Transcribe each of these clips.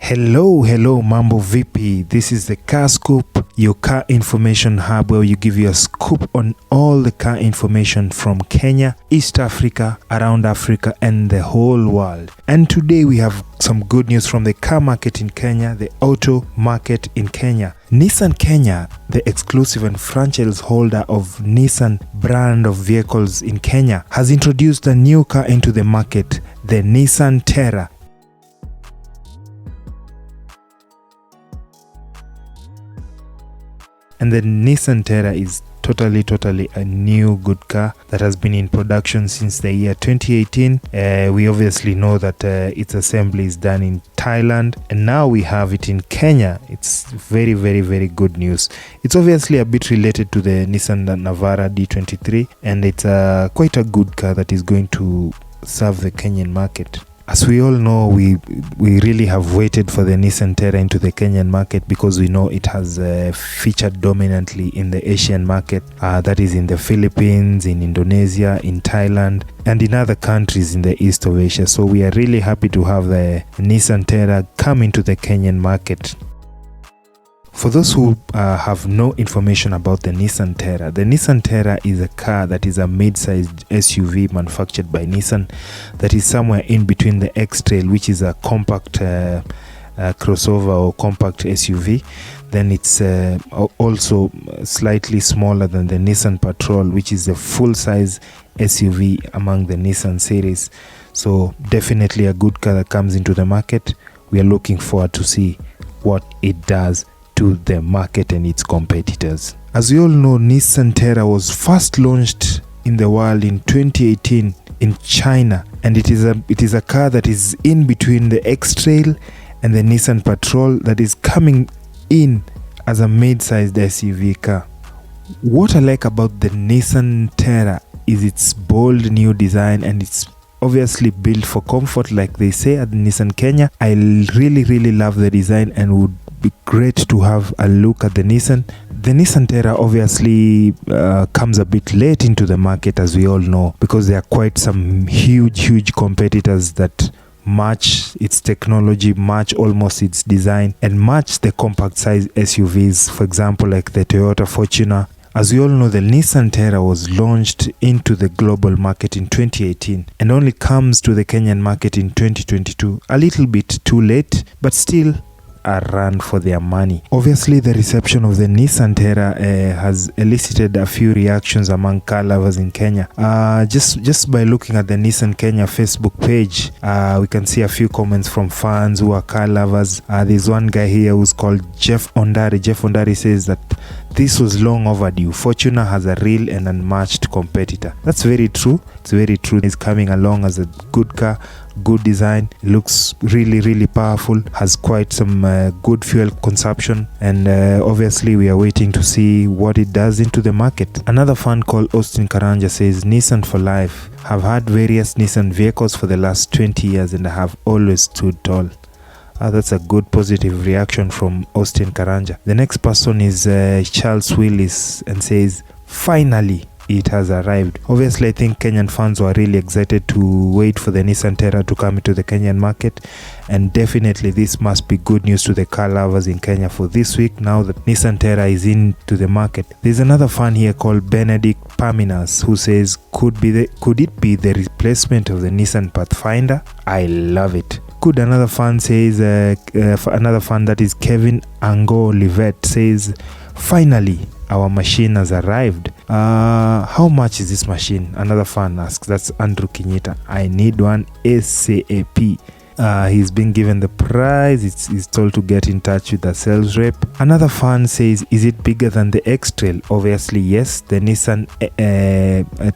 Hello, Mambo VP. This is the Car Scoop, your car information hub where you give you a scoop on all the car information from Kenya, East Africa, around Africa, and the whole world. And today we have some good news from the car market in Kenya, the auto market in Kenya. Nissan Kenya, the exclusive and franchise holder of Nissan brand of vehicles in Kenya, has introduced a new car into the market, the Nissan Terra. And the Nissan Terra is totally a new good car that has been in production since the year 2018. We obviously know that its assembly is done in Thailand, and now we have it in Kenya. It's very good news. It's obviously a bit related to the Nissan Navara D23, and it's quite a good car that is going to serve the Kenyan market. As we all know, we really have waited for the Nissan Terra into the Kenyan market because we know it has featured dominantly in the Asian market, that is in the Philippines, in Indonesia, in Thailand, and in other countries in the east of Asia. So we are really happy to have the Nissan Terra come into the Kenyan market. For those who have no information about the Nissan Terra is a car that is a mid-sized SUV manufactured by Nissan that is somewhere in between the X-Trail, which is a compact crossover or compact SUV. Then it's also slightly smaller than the Nissan Patrol, which is a full-size SUV among the Nissan series. So definitely a good car that comes into the market. We are looking forward to see what it does to the market and its competitors. As we all know, Nissan Terra was first launched in the world in 2018 in China, and it is a car that is in between the X-Trail and the Nissan Patrol that is coming in as a mid-sized SUV car. What I like about the Nissan Terra is its bold new design, and it's obviously built for comfort, like they say at Nissan Kenya. I really love the design and would be great to have a look at the Nissan. The Nissan Terra obviously comes a bit late into the market, as we all know, because there are quite some huge competitors that match its technology, match almost its design, and match the compact size SUVs, for example like the Toyota Fortuner. As we all know, the Nissan Terra was launched into the global market in 2018 and only comes to the Kenyan market in 2022. A little bit too late, but still a run for their money. Obviously, the reception of the Nissan Terra has elicited a few reactions among car lovers in Kenya. Just by looking at the Nissan Kenya Facebook page, we can see a few comments from fans who are car lovers. There's one guy here who's called Jeff Ondari. Jeff Ondari says that this was long overdue. Fortuner has a real and unmatched competitor. That's very true. It's very true. It's coming along as a good car, good design. It looks really powerful, has quite some good fuel consumption, and obviously we are waiting to see what it does into the market. Another fan called Austin Karanja says, Nissan for life. Have had various Nissan vehicles for the last 20 years and I have always stood tall. That's a good positive reaction from Austin Karanja. The next person is Charles Willis and says, finally it has arrived. Obviously, I think Kenyan fans were really excited to wait for the Nissan Terra to come into the Kenyan market, and definitely this must be good news to the car lovers in Kenya for this week now that Nissan Terra is into the market. There's another fan here called Benedict Paminas who says, could it be the replacement of the Nissan Pathfinder? I love it. Could another fan says, another fan that is Kevin Ango Livet says, finally our machine has arrived. How much is this machine? Another fan asks. That's Andrew Kinyita. I need one ASAP. He's been given the price. He's told to get in touch with the sales rep. Another fan says, is it bigger than the X-Trail? Obviously yes, the Nissan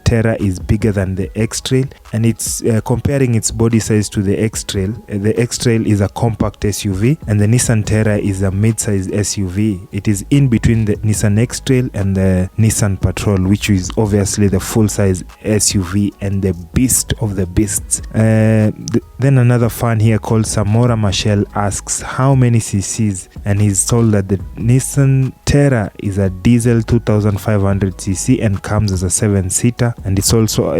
Terra is bigger than the X-Trail, and it's comparing its body size to the X-Trail. The X-Trail is a compact SUV and the Nissan Terra is a mid-sized SUV. It is in between the Nissan X-Trail and the Nissan Patrol, which is obviously the full-size SUV and the beast of the beasts. Then another fan here called Samora Machel asks how many cc's, and he's told that the Nissan Terra is a diesel 2500cc and comes as a 7-seater, and it's also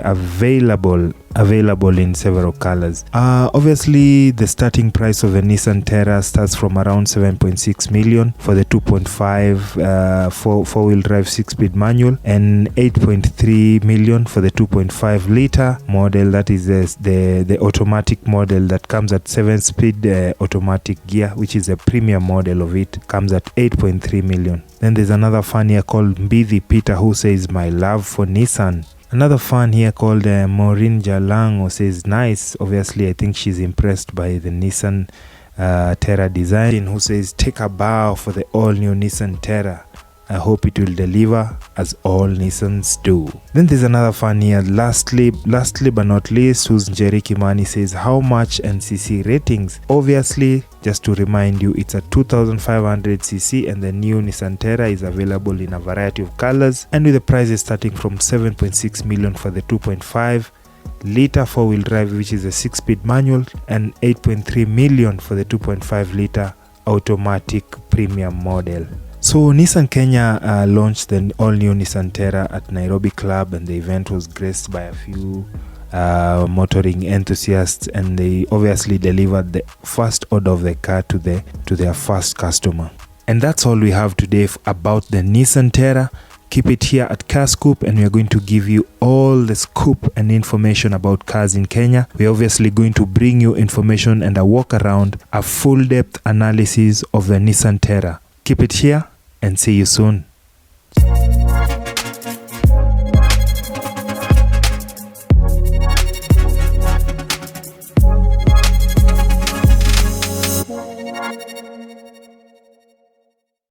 available available in several colors. Obviously, the starting price of the Nissan Terra starts from around 7.6 million for the 2.5 four-wheel drive 6-speed manual, and 8.3 million for the 2.5 liter model. That is the automatic model that comes at 7-speed automatic gear, which is a premium model of it, comes at 8.3 million. Then there's another fan here called Mbithi Peter, who says my love for Nissan. Another fan here called Maureen Jalango says nice. Obviously, I think she's impressed by the Nissan Terra design. Who says take a bow for the all-new Nissan Terra. I hope it will deliver as all Nissans do. Then there's another fan here. Lastly but not least, who's Njeri Kimani, says how much and cc ratings. Obviously, just to remind you, it's a 2500cc and the new Nissan Terra is available in a variety of colors, and with the prices starting from 7.6 million for the 2.5 liter four-wheel drive, which is a 6-speed manual, and 8.3 million for the 2.5 liter automatic premium model. So Nissan Kenya launched the all-new Nissan Terra at Nairobi Club, and the event was graced by a few motoring enthusiasts, and they obviously delivered the first order of the car to their first customer. And that's all we have today about the Nissan Terra. Keep it here at Car Scoop, and we're going to give you all the scoop and information about cars in Kenya. We're obviously going to bring you information and a walk around, a full depth analysis of the Nissan Terra. Keep it here and see you soon.